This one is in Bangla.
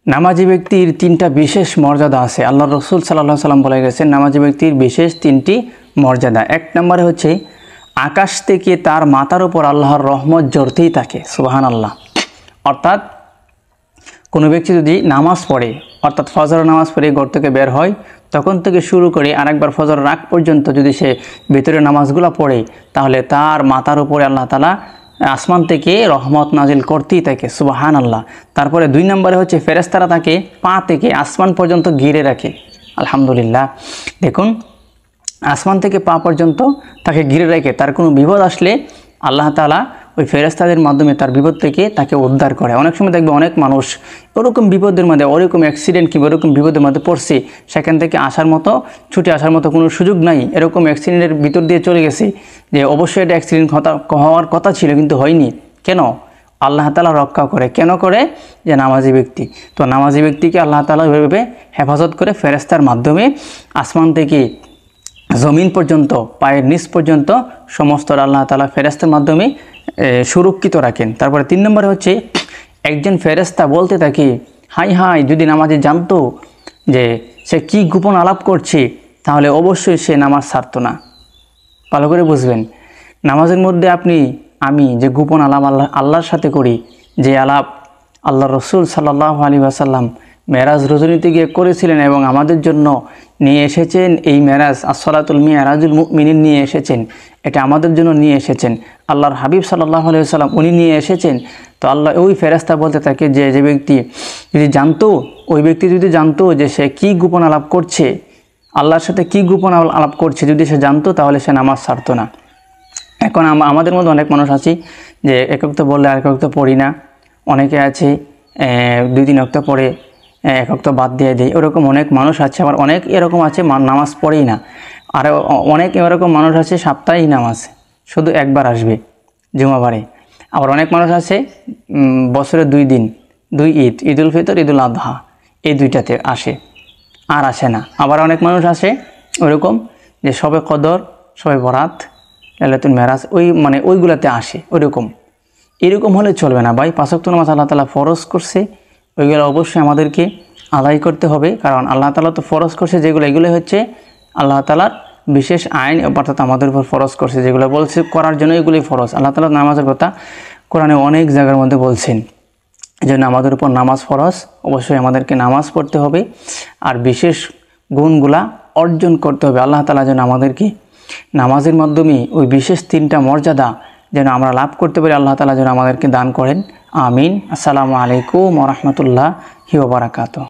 নামাজি ব্যক্তির তিনটা বিশেষ মর্যাদা আছে। আল্লাহ রসুল সাল্লাল্লাহু আলাইহি সাল্লাম বলে গেছেন নামাজি ব্যক্তির বিশেষ তিনটি মর্যাদা। এক নম্বরে হচ্ছে আকাশ থেকে তার মাথার উপর আল্লাহর রহমত ঝরতেই থাকে, সুবহানাল্লাহ। অর্থাৎ কোনো ব্যক্তি যদি নামাজ পড়ে, অর্থাৎ ফজরের নামাজ পড়ে ঘর থেকে বের হয়, তখন থেকে শুরু করে আরেকবার ফজরের আগ পর্যন্ত যদি সে ভিতরে নামাজগুলো পড়ে, তাহলে তার মাথার উপরে আল্লাহ তাআলা আসমান থেকে রহমত নাজিল করতেই থাকে, সুবহানাল্লাহ। তারপরে 2 নম্বরে হচ্ছে ফেরেশতারা তাকে পা থেকে আসমান পর্যন্ত ঘিরে রাখে, আলহামদুলিল্লাহ। দেখুন, আসমান থেকে পা পর্যন্ত তাকে ঘিরে রেখে তার কোনো বিপদ আসলে আল্লাহ তাআলা ওই ফেরেশতাদের মাধ্যমে তার বিপদ থেকে তাকে উদ্ধার করে। অনেক সময় দেখবে অনেক মানুষ ওরকম বিপদের মধ্যে, ওরকম অ্যাক্সিডেন্ট কিংবা ওরকম বিপদের মধ্যে পড়ছে, সেখান থেকে আসার মতো, ছুটে আসার মতো কোনো সুযোগ নাই, এরকম অ্যাক্সিডেন্টের ভিতর দিয়ে চলে গেছে, যে অবশ্যই এটা অ্যাক্সিডেন্ট হওয়ার কথা ছিল কিন্তু হয়নি। কেন? আল্লাহ তাআলা রক্ষা করে। কেন করে? যে নামাজি ব্যক্তি। তো নামাজি ব্যক্তিকে আল্লাহ তাআলা ওইভাবে হেফাজত করে ফেরেশতার মাধ্যমে আসমান থেকে জমিন পর্যন্ত, পায়ের নিচ পর্যন্ত সমস্ত আল্লাহ তাআলা ফেরেশতার মাধ্যমে সুরক্ষিত রাখেন। তারপরে 3 নম্বরে হচ্ছে একজন ফেরেশতা বলতে থাকে, হাই হাই, যদি নামাজি জানতো যে সে কি গোপন আলাপ করছে, তাহলে অবশ্যই সে নামাজ ছাড়তো না। ভালো করে বুঝবেন, নামাজের মধ্যে আমি যে গোপন আলাপ আল্লাহর সাথে করি, যে আলাপ আল্লাহ রসুল সাল্লাল্লাহু আলাইহি ওয়াসাল্লাম মেরাজ রজনীতে গিয়ে করেছিলেন এবং আমাদের জন্য নিয়ে এসেছেন, এই মেরাজ আসসালাতুল মিরাজুল মুমিনিন নিয়ে এসেছেন, এটা আমাদের জন্য নিয়ে এসেছেন আল্লাহর হাবিব সাল্লাল্লাহু আলাইহি ওয়াসাল্লাম, উনি নিয়ে এসেছেন। তো আল্লাহ ওই ফেরেশতা বলতে থাকে যে ব্যক্তি যদি জানতো, ওই ব্যক্তি যদি জানতো যে সে কি গোপন আলাপ করছে, আল্লাহর সাথে কি গোপন আলাপ করছে, যদি সে জানতো, তাহলে সে নামাজ ছাড়তো না। এখন আমাদের মধ্যে অনেক মানুষ আছি যে এক ওয়াক্ত বললে আরেক ওয়াক্ত পড়ি না, অনেকে আছে 2-3 ওয়াক্ত পড়ে এক ওয়াক্ত বাদ দিয়ে দেয়, ওরকম অনেক মানুষ আছে। আবার অনেক এরকম আছে নামাজ পড়েই না। আর অনেক এরকম মানুষ আছে সাপ্তাহিক নামাজ শুধু একবার আসবে, জুমাবারে। আবার অনেক মানুষ আছে বছরে 2 দিন, 2 ঈদ, ঈদুল ফিতর, ঈদুল আজহা, এই 2টাতে আসে, আর আসে না। আবার অনেক মানুষ আসে ওইরকম যে শবে কদর, শবে বরাত, লাইলাতুল মেরাজ, ওইগুলাতে আসে ওইরকম। এরকম হলে চলবে না ভাই। 5 ওয়াক্ত নামাজ আল্লাহ তাআলা ফরজ করছে, ওইগুলো অবশ্যই আমাদেরকে আদায় করতে হবে। কারণ আল্লাহ তাআলা তো ফরজ করছে যেগুলো, এগুলো হচ্ছে আল্লাহ তাআলার বিশেষ আইন, অর্থাৎ আমাদের উপর ফরজ করছে যেগুলো বলছে করার জন্য, এগুলোই ফরজ। আল্লাহ তাআলা নামাজের কথা কোরআনে অনেক জায়গার মধ্যে বলছেন, এই জন্য আমাদের উপর নামাজ ফরজ, অবশ্যই আমাদেরকে নামাজ পড়তে হবে। আর বিশেষ গুণগুলা অর্জন করতে হবে। আল্লাহ তাআলা যেন আমাদেরকে নামাজের মাধ্যমে ওই বিশেষ 3টা মর্যাদা যেন আমরা লাভ করতে পারি, আল্লাহ তাআলা যেন আমাদেরকে দান করেন। আমিন। আসসালামু আলাইকুম ওয়া রাহমাতুল্লাহি ওয়া বারাকাতুহু।